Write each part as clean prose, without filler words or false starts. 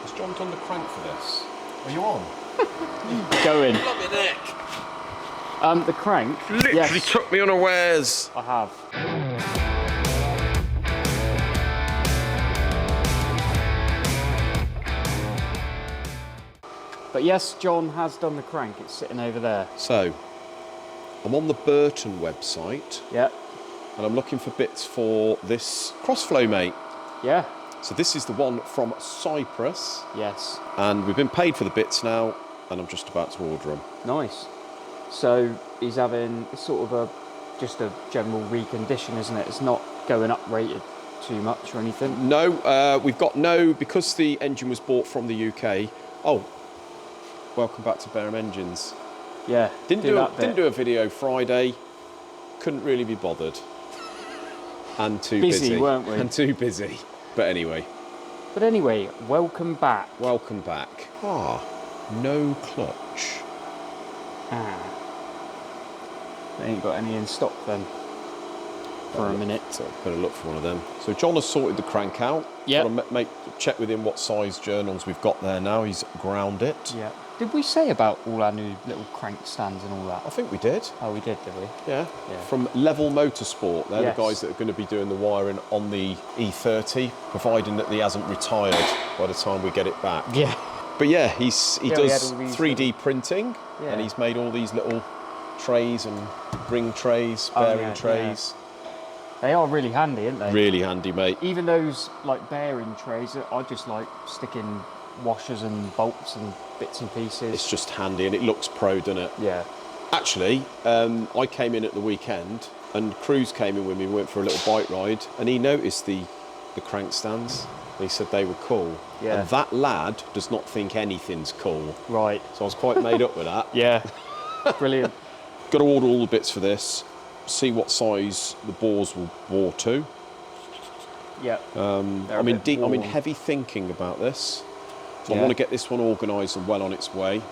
Has John done the crank for this? Are you on? Going. Bloody neck. The crank. Literally yes, took me unawares. I have. But yes, John has done the crank. It's sitting over there. So, I'm on the Burton website. Yeah. And I'm looking for bits for this crossflow, mate. Yeah. So this is the one from Cyprus. Yes. And we've been paid for the bits now, and I'm just about to order them. Nice. So he's having sort of just a general recondition, isn't it? It's not going up rated too much or anything. No, we've got no, because the engine was bought from the UK. Oh, welcome back to Barham Engines. Yeah. Didn't do a video Friday. Couldn't really be bothered. And too busy. Busy, weren't we? And too busy. But anyway. Welcome back. Welcome back. Ah, no clutch. They ain't got any in stock then. For a minute. So better look for one of them. So John has sorted the crank out. Yeah. Check with him what size journals we've got there now. He's ground it. Yeah. Did we say about all our new little crank stands and all that? I think we did. Oh, we did we? Yeah. Yeah. From Level Motorsport. They're Yes. the guys that are going to be doing the wiring on the E30, providing that he hasn't retired by the time we get it back. Yeah. But yeah, he does all these 3D printing, Yeah. and he's made all these little trays and ring trays, Oh, bearing yeah, trays. They are really handy, aren't they? Really handy, mate. Even those like bearing trays, I just like sticking washers and bolts and bits and pieces. It's just handy, and it looks pro, doesn't it? Yeah. Actually, I came in at the weekend, and Cruz came in with me. We went for a little bike ride, and he noticed the crank stands. And he said they were cool. Yeah. And that lad does not think anything's cool. Right. So I was quite made up with that. Yeah. Brilliant. Got to order all the bits for this. See what size the bores will bore to. Yeah. I'm in heavy thinking about this. So I Yeah. want to get this one organised and well on its way.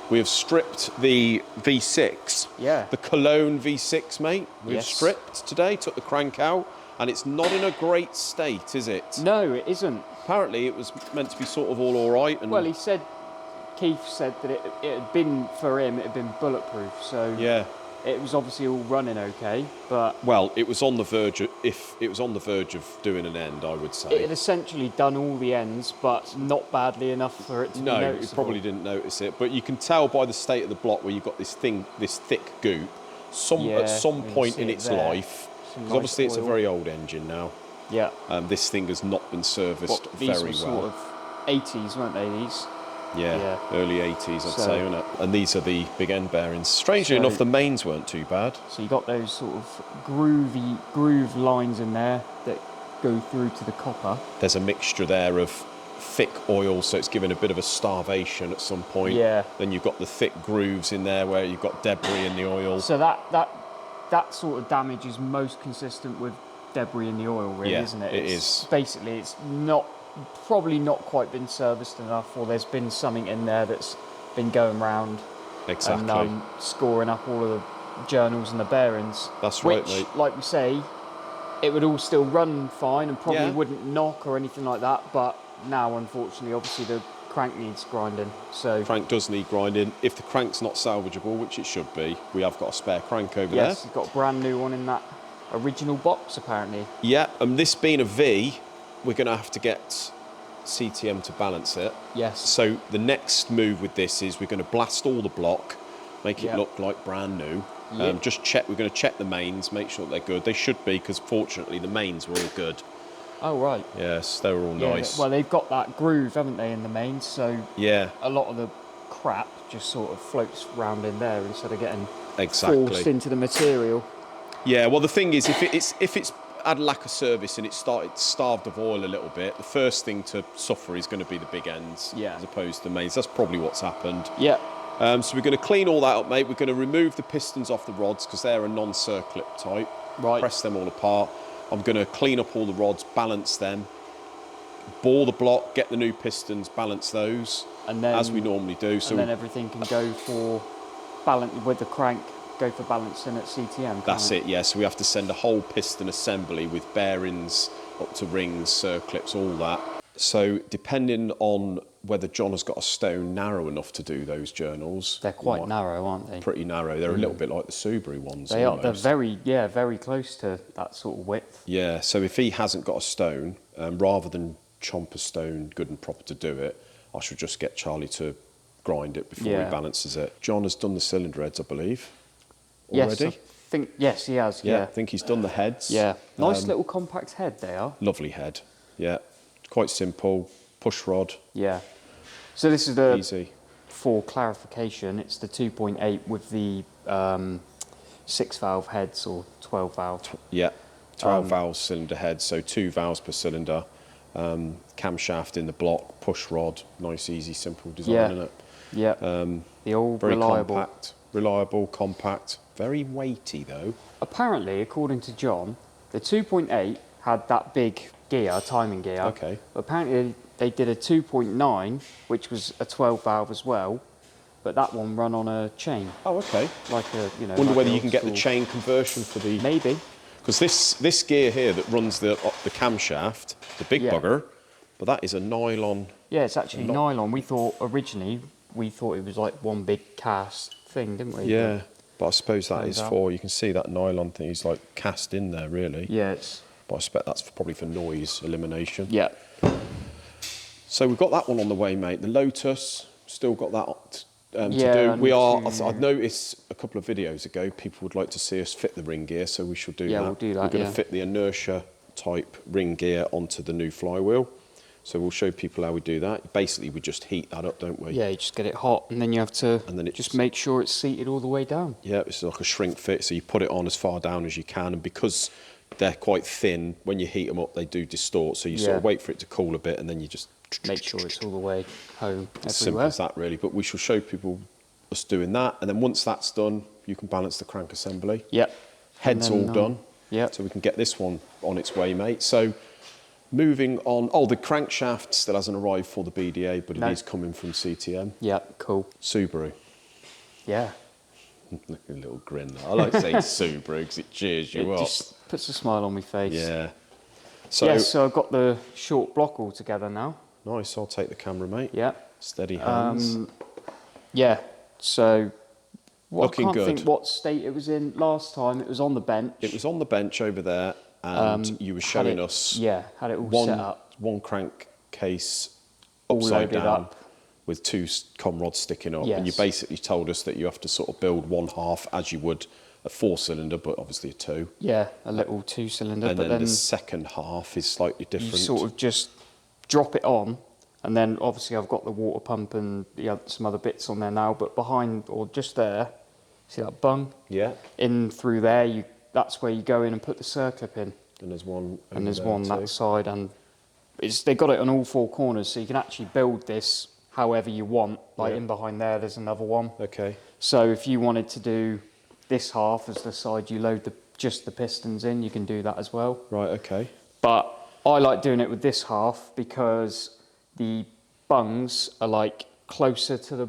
We have stripped the V6. Yeah. The Cologne V6, mate. We've Yes. stripped today, took the crank out, and it's not in a great state, is it? No, it isn't. Apparently it was meant to be sort of all right. And Well, Keith said that it had been, for him, it had been bulletproof, so yeah. it was obviously all running okay, but Well, it was on the verge of, doing an end, I would say. it had essentially done all the ends, but not badly enough for it to be No, noticeable. you probably didn't notice it, but you can tell by the state of the block where you've got this thick goop. Yeah, At some you can point see in it its there. life, Some because nice obviously it's a oil. very old engine now. Yeah. This thing has not been serviced These very were well. sort of 80s, weren't they, these? Yeah, Yeah. early 80s, I'd So- say, isn't it? And these are the big end bearings. Strangely So- enough, the mains weren't too bad. So you got those sort of groove lines in there that go through to the copper. There's a mixture there of thick oil, so it's given a bit of a starvation at some point. Yeah. Then you've got the thick grooves in there where you've got debris in the oil. So that sort of damage is most consistent with debris in the oil, really, Yeah, isn't it? it It's is. Basically, it's probably not quite been serviced enough, or there's been something in there that's been going round Exactly. and scoring up all of the journals and the bearings. That's right, which, mate. like we say, it would all still run fine and probably Yeah. wouldn't knock or anything like that. But now, unfortunately, obviously the crank needs grinding. So Crank does need grinding. If the crank's not salvageable, which it should be, we have got a spare crank over yes, there. you've got a brand new one in that original box, apparently. Yeah, and this being a V, we're going to have to get CTM to balance it. Yes. So the next move with this is we're going to blast all the block, make it Yep. look like brand new. Yep. We're going to check the mains, make sure they're good. They should be, because fortunately the mains were all good. Oh, right. Yes, they were all Yeah, nice. well, they've got that groove, haven't they, in the main? So Yeah, a lot of the crap just sort of floats round in there instead of getting exactly. forced into the material. Yeah, well, the thing is, if it's had lack of service and it starved of oil a little bit, the first thing to suffer is going to be the big ends, Yeah. as opposed to the mains. That's probably what's happened. Yeah. So we're going to clean all that up, mate. We're going to remove the pistons off the rods because they're a non-circlip type. Right. Press them all apart. I'm going to clean up all the rods, balance them, bore the block, get the new pistons, balance those, And then, as we normally do. So and then everything can go for balance with the crank. Go for balancing at CTM. that's it, yeah. So we have to send a whole piston assembly with bearings up to rings, circlips, all that. So depending on whether John has got a stone narrow enough to do those journals. They're quite narrow, aren't they? Pretty narrow. They're a little bit like the Subaru ones. They are. Almost. They're very close to that sort of width. Yeah, so if he hasn't got a stone, rather than chomp a stone good and proper to do it, I should just get Charlie to grind it before he balances it. John has done the cylinder heads, I believe, already. Yes, he has. Yeah, Yeah, I think he's done the heads. yeah. Nice little compact head they are. Lovely head. Yeah, quite simple. Push rod. Yeah. So this is the, Easy. for clarification, it's the 2.8 with the 6 valve heads or 12 valve. Yeah, 12 valve cylinder head, so 2 valves per cylinder. Camshaft in the block, push rod, nice, easy, simple design, isn't it? Yeah. The all Very reliable. reliable, compact, very weighty though. Apparently, according to John, the 2.8 had that big gear, timing gear. Okay. But apparently, they did a 2.9, which was a 12 valve as well, but that one run on a chain. Oh, okay. Like a, Wonder like whether the you can get the old chain conversion for the... Maybe. Because this gear here that runs the camshaft, the big bugger, but that is a nylon... Yeah, it's actually nylon. We thought originally, it was like one big cast thing, didn't we? Yeah, but I suppose that is Turns out. for... You can see that nylon thing is like cast in there, really. Yeah, it's... But I expect that's probably for noise elimination. Yeah. So we've got that one on the way, mate. The Lotus, still got that to Yeah, do. We are. and I've noticed a couple of videos ago, people would like to see us fit the ring gear, so we should do that. Yeah, we'll do that, We're going to yeah. fit the inertia type ring gear onto the new flywheel. So we'll show people how we do that. Basically, we just heat that up, don't we? Yeah, you just get it hot, and then you have to And then just make sure it's seated all the way down. Yeah, it's like a shrink fit, so you put it on as far down as you can, and because they're quite thin, when you heat them up, they do distort. So you sort of wait for it to cool a bit, and then you just make sure it's all the way home as simple everywhere. as that, really. But we shall show people us doing that, and then once that's done, you can balance the crank assembly. Yep. Head's And then, all done. Yep. So we can get this one on its way, mate. So moving on. Oh, the crankshaft still hasn't arrived for the BDA, but it is coming from CTM. Yep. Cool. Subaru. Yeah. Look at a little grin there. I like saying Subaru because it cheers you It up. just puts a smile on my face. Yeah. So Yeah. So I've got the short block all together now. nice. I'll take the camera, mate. Yeah. Steady hands. Yeah. So. Looking I can't good. think what state it was in last time. It was on the bench. It was on the bench over there, and you were showing us had it all set up. one crankcase All upside loaded down up. with two com rods sticking up. And you Yes. basically told us that you have to sort of build one half as you would a 4-cylinder, but obviously a 2. Yeah, a little 2-cylinder. And but then the second half is slightly you different. sort of just drop it on, and then obviously I've got the water pump and some other bits on there now. But behind or just there, see that bung? Yeah. In through there, that's where you go in and put the circlip in. And there's one. And there's over there one too. that side, and they got it on all 4 corners, so you can actually build this however you want. Like in behind there, there's another one. Okay. So if you wanted to do this half as the side you load just the pistons in, you can do that as well. Right. Okay. But I like doing it with this half because the bungs are like closer to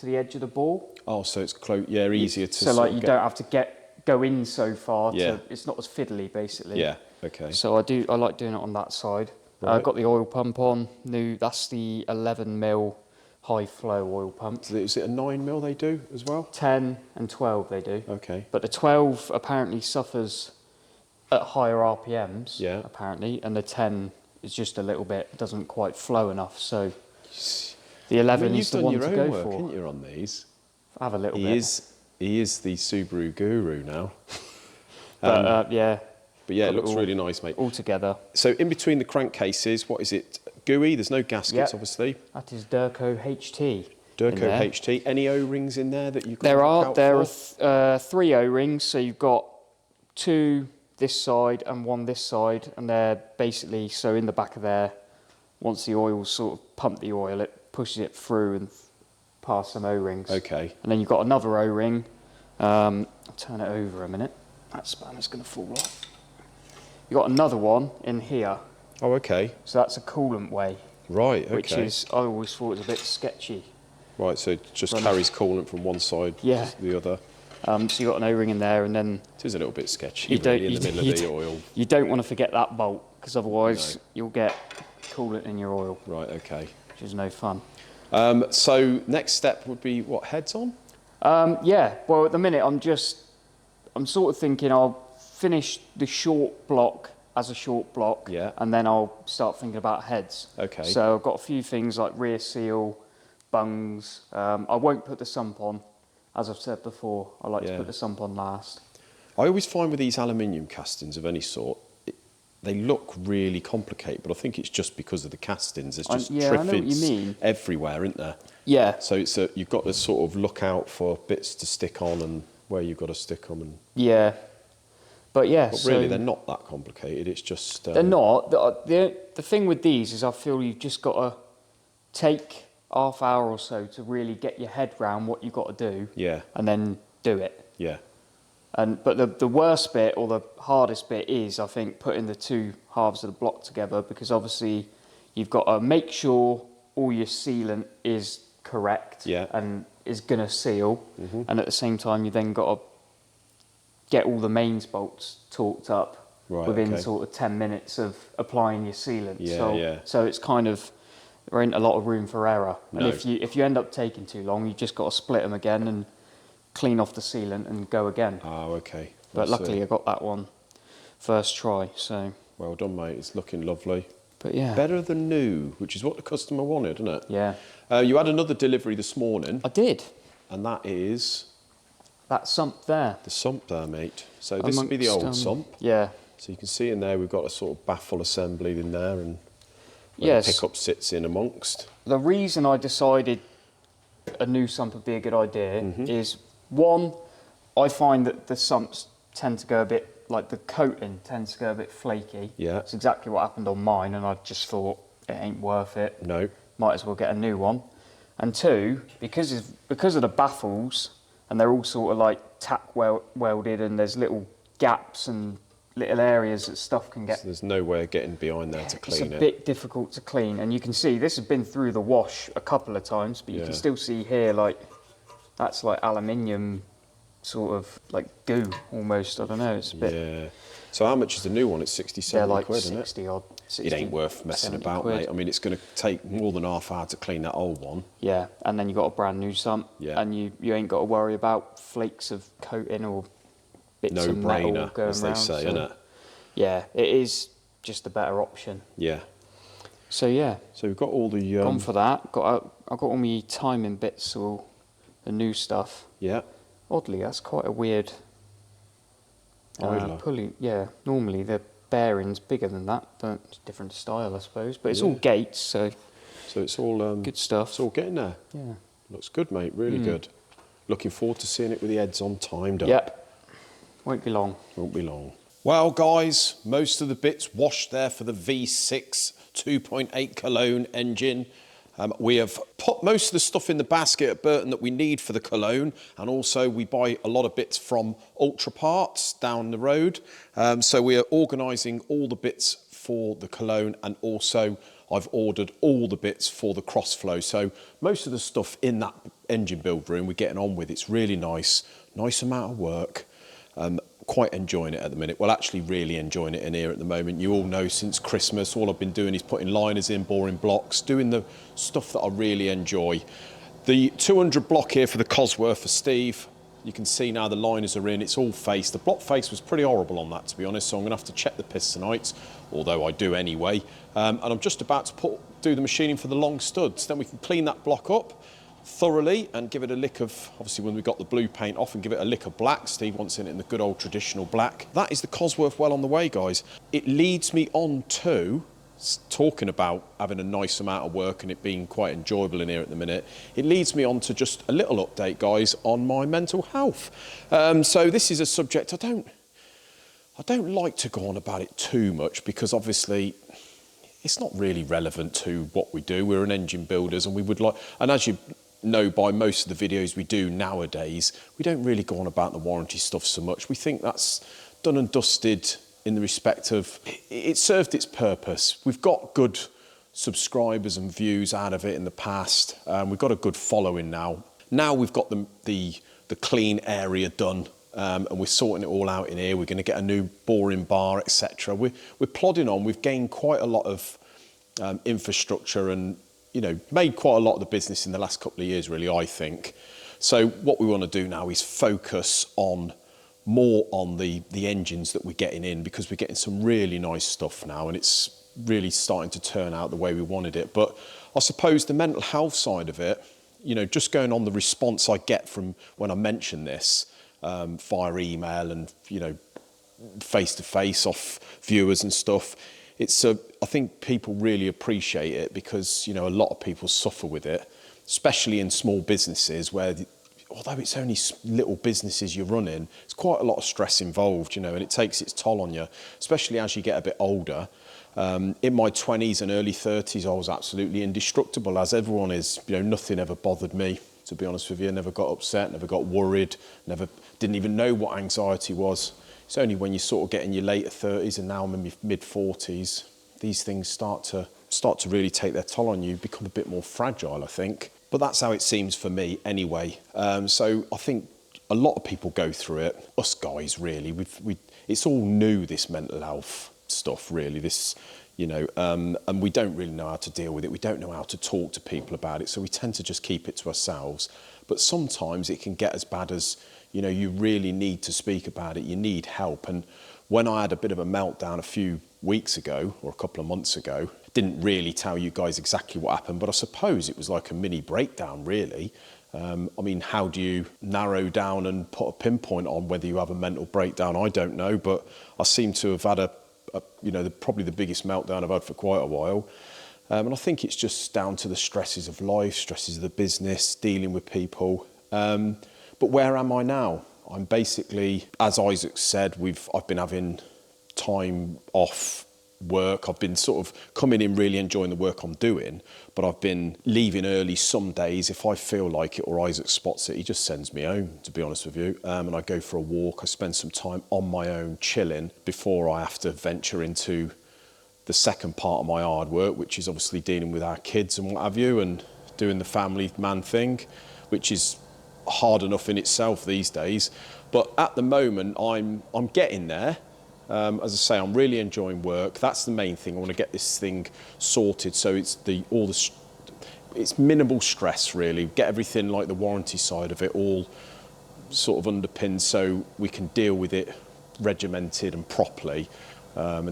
the edge of the ball. Oh, so it's close. Yeah, easier to. So sort like of you get- don't have to go in so far. Yeah. It's not as fiddly basically. Yeah. Okay. So I like doing it on that side. Right. I've got the oil pump on. That's the 11 mil high flow oil pump. Is it a 9mm they do as well? 10 and 12 they do. Okay. But the 12 apparently suffers at higher RPMs. Yeah. Apparently, and the 10 is just a little bit doesn't quite flow enough. So the 11 you've is the done one your to own go work, for. haven't you, on these? I have a little He bit. is the Subaru guru now. But yeah. But yeah, it Got it looks all- really nice, mate. All together. So in between the crankcases, what is it? GUI. There's no gaskets, Yep. obviously. That is Durco HT. in Durco there. HT. Any O-rings in there that you can There look out are for? 3 O-rings, so you've got 2 this side and 1 this side, and they're basically, so in the back of there, once the oil sort of pump the oil, it pushes it through and past some O-rings. Okay. And then you've got another O-ring. I'll turn it over a minute. That spanner's going to fall off. You've got another one in here, Oh, okay. so that's a coolant way, Right, okay. which is, I always thought was a bit sketchy. Right, so it just Run- carries coolant from one side Yeah. to the other. So you've got an O-ring in there, and then It is a little bit sketchy, You don't- really, in the you- middle you of the don't- oil. you don't want to forget that bolt, because otherwise No. you'll get coolant in your oil, Right, okay. which is no fun. So next step would be what, heads on? Yeah, well at the minute I'm sort of thinking I'll finish the short block as a short block, Yeah. and then I'll start thinking about heads. Okay. So I've got a few things like rear seal, bungs. I won't put the sump on, as I've said before. I like to put the sump on last. I always find with these aluminium castings of any sort, they look really complicated, but I think it's just because of the castings. There's just I know what you triffids mean. everywhere, isn't there? Yeah. So you've got to sort of look out for bits to stick on and where you've got to stick them. And Yeah. But yeah, but really, they're not that complicated. It's just they're not. The thing with these is I feel you've just got to take half hour or so to really get your head round what you've got to do. Yeah. And then do it. Yeah. But the worst bit or the hardest bit is, I think, putting the two halves of the block together, because obviously you've got to make sure all your sealant is correct and is going to seal. And at the same time, you then got to get all the mains bolts torqued up within sort of 10 minutes of applying your sealant. So it's kind of, there ain't a lot of room for error. And if you end up taking too long, you just got to split them again and clean off the sealant and go again. Oh, okay. But luckily I got that one first try, so. Well done, mate. It's looking lovely. But yeah. Better than new, which is what the customer wanted, isn't it? Yeah. You had another delivery this morning. I did. And that is? That sump there. The sump there, mate. So this would be the old sump. Yeah. So you can see in there we've got a sort of baffle assembly in there, and where the pickup sits in amongst. The reason I decided a new sump would be a good idea is, one, I find that the sumps tend to go a bit, like the coating tends to go a bit flaky. Yeah. It's exactly what happened on mine, and I just thought it ain't worth it. No. Might as well get a new one. And two, because of the baffles, and they're all sort of like tack welded, and there's little gaps and little areas that stuff can get. So there's no way of getting behind there to clean it. It's a bit difficult to clean, and you can see this has been through the wash a couple of times, but you can still see here, like, that's like aluminium sort of like goo almost. I don't know, it's a bit. Yeah. So how much is the new one? It's 60, 70 they're like quid, 60 isn't it? odd. 60, it ain't worth messing about, quid. mate. I mean, it's going to take more than half hour to clean that old one. Yeah, and then you got a brand new sump, and you ain't got to worry about flakes of coating or bits of metal No-brainer, going as they around, say, so, isn't it? Yeah, it is just a better option. Yeah. So yeah. So we've got all the. Gone for that. I got all my timing bits, all the new stuff. Yeah. Oddly, that's quite a weird idler. pulley. Yeah, normally the bearing's bigger than that, but it's different style, I suppose. But it's all gates, so. So it's all good stuff. It's all getting there. Yeah. Looks good, mate. Really good. Looking forward to seeing it with the heads on timed up. Yep. Won't be long. Won't be long. Well, guys, most of the bits washed there for the V6 2.8 Cologne engine. We have put most of the stuff in the basket at Burton that we need for the Cologne, and also we buy a lot of bits from Ultra Parts down the road. So we are organising all the bits for the Cologne, and also I've ordered all the bits for the Crossflow. So most of the stuff in that engine build room we're getting on with. It's really nice amount of work. Quite enjoying it at the minute. Well, actually really enjoying it in here at the moment. You all know since Christmas, all I've been doing is putting liners in, boring blocks, doing the stuff that I really enjoy. The 200 block here for the Cosworth for Steve. You can see now the liners are in, it's all face. The block face was pretty horrible on that, to be honest, so I'm gonna have to check the pistonites, although I do anyway. And I'm just about to do the machining for the long studs. Then we can clean that block up thoroughly and give it a lick of, obviously when we got the blue paint off, and give it a lick of black. Steve wants it in the good old traditional black. That is the Cosworth well on the way, guys. It leads me on to, talking about having a nice amount of work and it being quite enjoyable in here at the minute, it leads me on to just a little update, guys, on my mental health. So this is a subject I don't like to go on about it too much, because obviously it's not really relevant to what we do. We're an engine builders, and we would like, and as you know by most of the videos we do nowadays, we don't really go on about the warranty stuff so much. We think that's done and dusted in the respect of it served its purpose. We've got good subscribers and views out of it in the past. We've got a good following now. Now we've got the clean area done, and we're sorting it all out in here. We're going to get a new boring bar, etc. We're plodding on. We've gained quite a lot of infrastructure and, you know, made quite a lot of the business in the last couple of years, really, I think. So what we want to do now is focus on more on the engines that we're getting in, because we're getting some really nice stuff now and it's really starting to turn out the way we wanted it. But I suppose the mental health side of it, you know, just going on the response I get from when I mention this via email and, you know, face to face off viewers and stuff, it's I think people really appreciate it, because, you know, a lot of people suffer with it, especially in small businesses where although it's only little businesses you're running, it's quite a lot of stress involved, you know, and it takes its toll on you, especially as you get a bit older. In my 20s and early 30s, I was absolutely indestructible, as everyone is. You know, nothing ever bothered me, to be honest with you. Never got upset, never got worried, didn't even know what anxiety was. It's only when you sort of get in your later 30s, and now I'm in my mid 40s, these things start to really take their toll on you, become a bit more fragile, I think. But that's how it seems for me anyway. So I think a lot of people go through it. Us guys, really, it's all new, this mental health stuff, really. This, you know, and we don't really know how to deal with it. We don't know how to talk to people about it. So we tend to just keep it to ourselves. But sometimes it can get as bad as, you know, you really need to speak about it. You need help. And when I had a bit of a meltdown a few weeks ago, or a couple of months ago, didn't really tell you guys exactly what happened, but I suppose it was like a mini breakdown, really. I mean, how do you narrow down and put a pinpoint on whether you have a mental breakdown? I don't know, but I seem to have had you know, probably the biggest meltdown I've had for quite a while. And I think it's just down to the stresses of life, stresses of the business, dealing with people. But where am I now? I'm basically, as Isaac said, I've been having time off work. I've been sort of coming in really enjoying the work I'm doing, but I've been leaving early some days. If I feel like it or Isaac spots it, he just sends me home, to be honest with you. And I go for a walk. I spend some time on my own chilling before I have to venture into the second part of my hard work, which is obviously dealing with our kids and what have you, and doing the family man thing, which is hard enough in itself these days. But at the moment, I'm getting there. As I say, I'm really enjoying work. That's the main thing. I want to get this thing sorted, so it's it's minimal stress, really. Get everything, like the warranty side of it, all sort of underpinned, so we can deal with it regimented and properly, and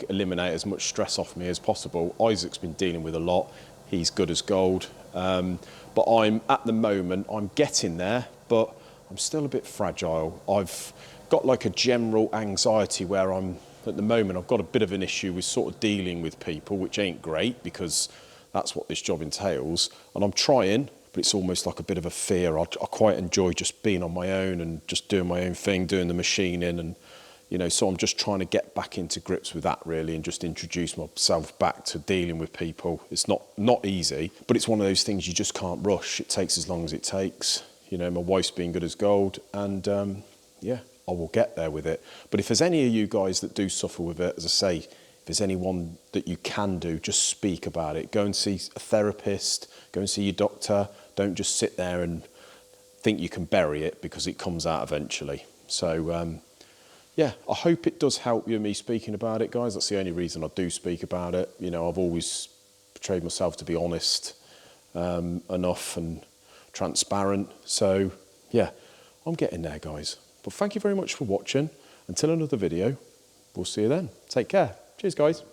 eliminate as much stress off me as possible. Isaac's been dealing with a lot. He's good as gold. But at the moment, I'm getting there, but I'm still a bit fragile. I've got like a general anxiety where at the moment, I've got a bit of an issue with sort of dealing with people, which ain't great, because that's what this job entails. And I'm trying, but it's almost like a bit of a fear. I quite enjoy just being on my own and just doing my own thing, doing the machining, and, you know, so I'm just trying to get back into grips with that, really, and just introduce myself back to dealing with people. It's not easy, but it's one of those things you just can't rush. It takes as long as it takes. You know, my wife's been good as gold, and yeah, I will get there with it. But if there's any of you guys that do suffer with it, as I say, if there's anyone that you can do, just speak about it. Go and see a therapist, go and see your doctor. Don't just sit there and think you can bury it, because it comes out eventually. So, yeah, I hope it does help you and me speaking about it, guys. That's the only reason I do speak about it. You know, I've always portrayed myself to be honest enough and transparent. So, yeah, I'm getting there, guys. But thank you very much for watching. Until another video, we'll see you then. Take care. Cheers, guys.